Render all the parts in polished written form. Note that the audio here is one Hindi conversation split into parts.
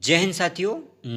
जय हिंद साथियों।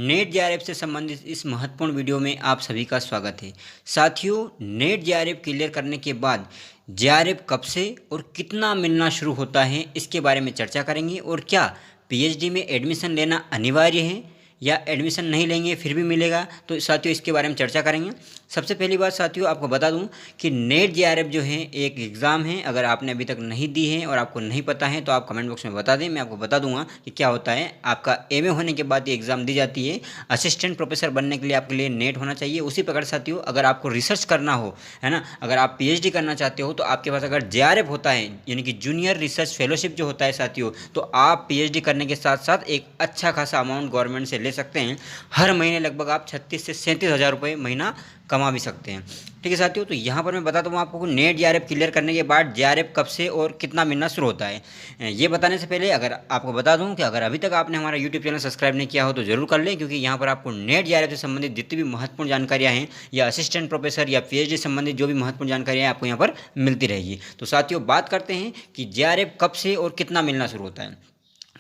नेट जेआरएफ से संबंधित इस महत्वपूर्ण वीडियो में आप सभी का स्वागत है। साथियों, नेट जेआरएफ क्लियर करने के बाद जेआरएफ कब से और कितना मिलना शुरू होता है इसके बारे में चर्चा करेंगे। और क्या पीएचडी में एडमिशन लेना अनिवार्य है या एडमिशन नहीं लेंगे फिर भी मिलेगा, तो साथियों इसके बारे में चर्चा करेंगे। सबसे पहली बात साथियों आपको बता दूं कि नेट जेआरएफ जो है एक एग्ज़ाम है। अगर आपने अभी तक नहीं दी है और आपको नहीं पता है तो आप कमेंट बॉक्स में बता दें, मैं आपको बता दूंगा कि क्या होता है। आपका एमए होने के बाद ये एग्ज़ाम दी जाती है। असिस्टेंट प्रोफेसर बनने के लिए आपके लिए नेट होना चाहिए। उसी प्रकार साथियों अगर आपको रिसर्च करना हो, है ना, अगर आप पीएचडी करना चाहते हो तो आपके पास अगर जेआरएफ होता है यानी कि जूनियर रिसर्च फेलोशिप जो होता है साथियों, तो आप पीएचडी करने के साथ साथ एक अच्छा खासा अमाउंट गवर्नमेंट से ले सकते हैं। हर महीने लगभग आप 36 से 37 हज़ार रुपये महीना कमा भी सकते हैं। ठीक है साथियों, तो यहाँ पर मैं बताता हूँ आपको नेट जेआरएफ क्लियर करने के बाद जेआरएफ कब से और कितना मिलना शुरू होता है। ये बताने से पहले अगर आपको बता दूँ कि अगर अभी तक आपने हमारा यूट्यूब चैनल सब्सक्राइब नहीं किया हो तो जरूर कर लें, क्योंकि यहाँ पर आपको नेट जेआरएफ से संबंधित जितनी भी महत्वपूर्ण जानकारियाँ हैं या असिस्टेंट प्रोफेसर या पीएचडी संबंधित जो भी महत्वपूर्ण जानकारियाँ आपको यहाँ पर मिलती रहेगी। तो साथियों बात करते हैं कि जेआरएफ कब से और कितना मिलना शुरू होता है।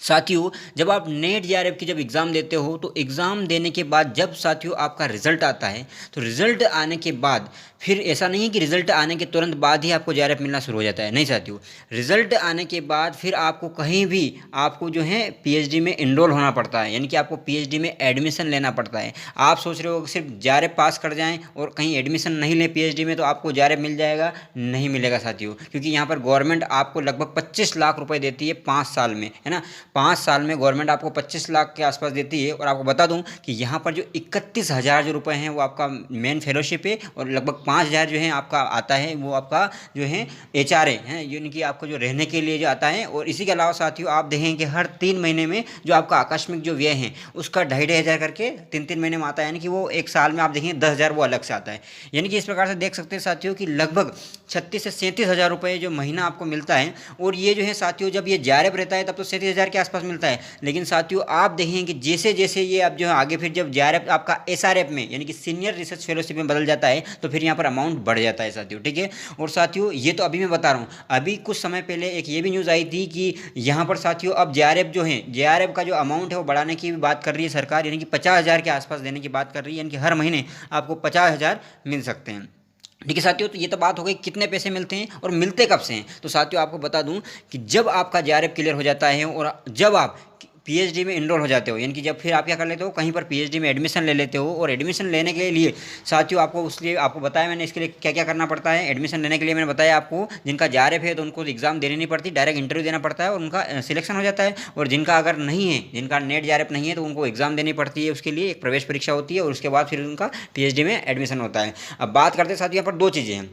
साथियों जब आप नेट जेआरएफ की जब एग्ज़ाम देते हो तो एग्ज़ाम देने के बाद जब साथियों आपका रिज़ल्ट आता है तो रिज़ल्ट आने के बाद फिर ऐसा नहीं है कि रिज़ल्ट आने के तुरंत बाद ही आपको जेआरएफ मिलना शुरू हो जाता है। नहीं साथियों, रिज़ल्ट आने के बाद फिर आपको कहीं भी आपको जो है पीएचडी में इनरोल होना पड़ता है, यानी कि आपको पीएचडी में एडमिशन लेना पड़ता है। आप सोच रहे हो कि सिर्फ जेआरएफ पास कर जाएं और कहीं एडमिशन नहीं लें पीएचडी में तो आपको जेआरएफ मिल जाएगा, नहीं मिलेगा साथियों। क्योंकि यहाँ पर गवर्नमेंट आपको लगभग 25 लाख रुपए देती है 5 साल में, है ना। 5 साल में गवर्नमेंट आपको 25 लाख के आसपास देती है। और आपको बता दूं कि यहाँ पर जो 31,000 जो रुपए हैं वो आपका मेन फेलोशिप है और लगभग 5,000 जो है आपका आता है वो आपका जो है एचआरए है, यानी कि आपको जो रहने के लिए जो आता है। और इसी के अलावा साथियों आप देखेंगे कि हर 3 महीने में जो आपका आकस्मिक जो व्यय है उसका 2,500 करके 3-3 महीने में आता है, यानी कि वो एक साल में आप देखेंगे 10,000 वो अलग से आता है। यानी कि इस प्रकार से देख सकते हैं साथियों कि लगभग 36 से 37 हज़ार रुपये जो महीना आपको मिलता है। और ये जो है साथियों जब ये जेआरएफ रहता है तब तो 37 हज़ार के आसपास मिलता है। लेकिन साथियों आप देखेंगे कि जैसे जैसे ये आप जो है आगे फिर जब जेआरएफ आपका एसआरएफ में यानी कि सीनियर रिसर्च फेलोशिप में बदल जाता है तो फिर यहाँ पर अमाउंट बढ़ जाता है साथियों। ठीक है, और साथियों ये तो अभी मैं बता रहा हूँ, अभी कुछ समय पहले एक ये भी न्यूज़ आई थी कि यहाँ पर साथियों अब जेआरएफ जो है जेआरएफ का जो अमाउंट है वो बढ़ाने की भी बात कर रही है सरकार, यानी कि 50,000 के आसपास देने की बात कर रही है, यानी कि हर महीने आपको 50,000 मिल सकते हैं। ठीक है साथियों, तो ये तो बात हो गई कितने पैसे मिलते हैं और मिलते कब से हैं। तो साथियों आपको बता दूं कि जब आपका जेआरएफ क्लियर हो जाता है और जब आप पीएचडी में इनरोल हो जाते हो, यानी कि जब फिर आप क्या कर लेते हो कहीं पर पीएचडी में एडमिशन ले लेते हो। और एडमिशन लेने के लिए साथियों आपको उसलिए आपको बताया मैंने इसके लिए क्या क्या करना पड़ता है। एडमिशन लेने के लिए मैंने बताया आपको जिनका जेआरएफ है तो उनको एग्जाम देनी नहीं पड़ती, डायरेक्ट इंटरव्यू देना पड़ता है और उनका सिलेक्शन हो जाता है। और जिनका अगर नहीं है, जिनका नेट जेआरएफ नहीं है तो उनको एग्जाम देनी पड़ती है, उसके लिए एक प्रवेश परीक्षा होती है और उसके बाद फिर उनका पीएचडी में एडमिशन होता है। अब बात करते हैं साथियों यहाँ पर 2 चीज़ें हैं।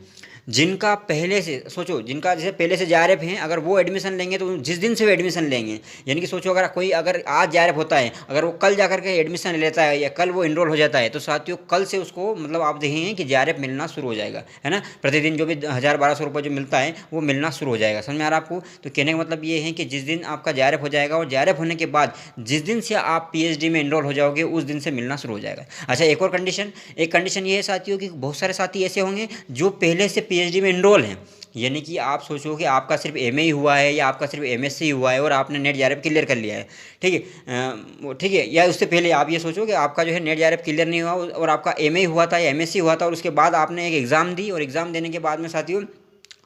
जिनका पहले से सोचो, जिनका जैसे पहले से जेआरएफ हैं अगर वो एडमिशन लेंगे तो जिस दिन से वो एडमिशन लेंगे, यानी कि सोचो अगर कोई अगर आज जेआरएफ होता है अगर वो कल जाकर के एडमिशन ले लेता है या कल वो इनरोल हो जाता है तो साथियों कल से उसको मतलब आप देखेंगे कि जेआरएफ मिलना शुरू हो जाएगा, है ना। प्रतिदिन जो भी 1,000-1,200 रुपये जो मिलता है वो मिलना शुरू हो जाएगा। समझ में आ रहा है आपको? तो कहने का मतलब ये है कि जिस दिन आपका जेआरएफ हो जाएगा और जेआरएफ होने के बाद जिस दिन से आप पीएचडी में इनरोल हो जाओगे उस दिन से मिलना शुरू हो जाएगा। अच्छा, एक और कंडीशन, एक कंडीशन ये है साथियों कि बहुत सारे साथी ऐसे होंगे जो पहले से पीएचडी में इनरोल हैं, यानी कि आप सोचो कि आपका सिर्फ एमए ही हुआ है या आपका सिर्फ एमएससी हुआ है और आपने नेट जेआरएफ क्लियर कर लिया है। ठीक है, ठीक है, या उससे पहले आप ये सोचो कि आपका जो है नेट जेआरएफ क्लियर नहीं हुआ और आपका एमए हुआ था या एमएससी हुआ था और उसके बाद आपने एक एग्ज़ाम दी और एग्ज़ाम देने के बाद में साथियों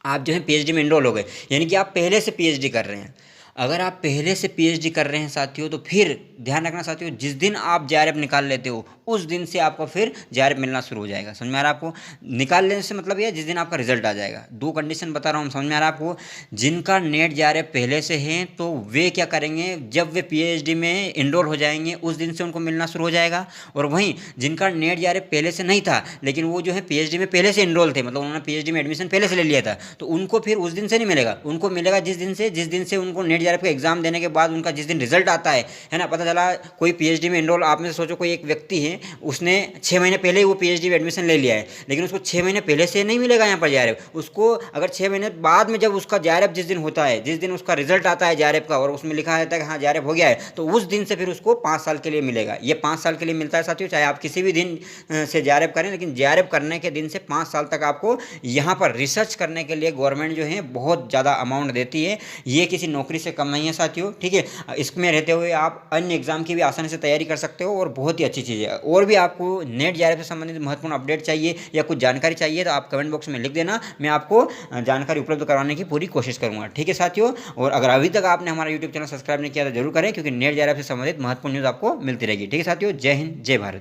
आप जो है पीएचडी में इनरोल हो गए, यानी कि आप पहले से पीएचडी कर रहे हैं। अगर आप पहले से पीएचडी कर रहे हैं साथियों तो फिर ध्यान रखना साथियों, जिस दिन आप जेआरएफ निकाल लेते हो उस दिन से आपको फिर जेआरएफ मिलना शुरू हो जाएगा। समझ में आ रहा है आपको? निकाल लेने से मतलब ये जिस दिन आपका रिजल्ट आ जाएगा। 2 कंडीशन बता रहा हूँ, समझ में आ रहा है आपको? जिनका नेट जेआरएफ पहले से है तो वे क्या करेंगे, जब वे पीएचडी में इनरोल हो जाएंगे उस दिन से उनको मिलना शुरू हो जाएगा। और वहीं जिनका नेट जेआरएफ पहले से नहीं था लेकिन वो जो है पीएचडी में पहले से इनरोल थे, मतलब उन्होंने पीएचडी में एडमिशन पहले से ले लिया था, तो उनको फिर उस दिन से नहीं मिलेगा, उनको मिलेगा जिस दिन से उनको नेट जेआरएफ का एग्जाम देने के बाद उनका जिस दिन रिजल्ट आता है ना। पता चला कोई पीएचडी में इनरोल, आप में से सोचो कोई एक व्यक्ति है उसने 6 महीने पहले ही वो पीएचडी में एडमिशन ले लिया है लेकिन उसको 6 महीने पहले से नहीं मिलेगा यहाँ पर जेआरएफ। उसको अगर 6 महीने बाद में जब उसका जेआरएफ जिस दिन होता है, जिस दिन उसका रिजल्ट आता है जेआरएफ का और उसमें लिखा रहता है कि हाँ जेआरएफ हो गया है, तो उस दिन से फिर उसको 5 साल के लिए मिलेगा। ये 5 साल के लिए मिलता है साथियों, चाहे आप किसी भी दिन से जेआरएफ करें, लेकिन जेआरएफ करने के दिन से 5 साल तक आपको यहाँ पर रिसर्च करने के लिए गवर्नमेंट जो है बहुत ज़्यादा अमाउंट देती है। ये किसी नौकरी से कम नहीं है साथियों, ठीक है। इसमें रहते हुए आप अन्य एग्जाम की भी आसानी से तैयारी कर सकते हो और बहुत ही अच्छी चीज़ है। और भी आपको नेट जेआरएफ से संबंधित महत्वपूर्ण अपडेट चाहिए या कुछ जानकारी चाहिए तो आप कमेंट बॉक्स में लिख देना, मैं आपको जानकारी उपलब्ध करवाने की पूरी कोशिश करूँगा, ठीक है साथियों। और अगर अभी तक आपने हमारा यूट्यूब चैनल सब्सक्राइब नहीं किया तो जरूर करें, क्योंकि नेट जेआरएफ से संबंधित महत्वपूर्ण न्यूज़ आपको मिलती रहेगी, ठीक है साथियों। जय हिंद, जय भारत।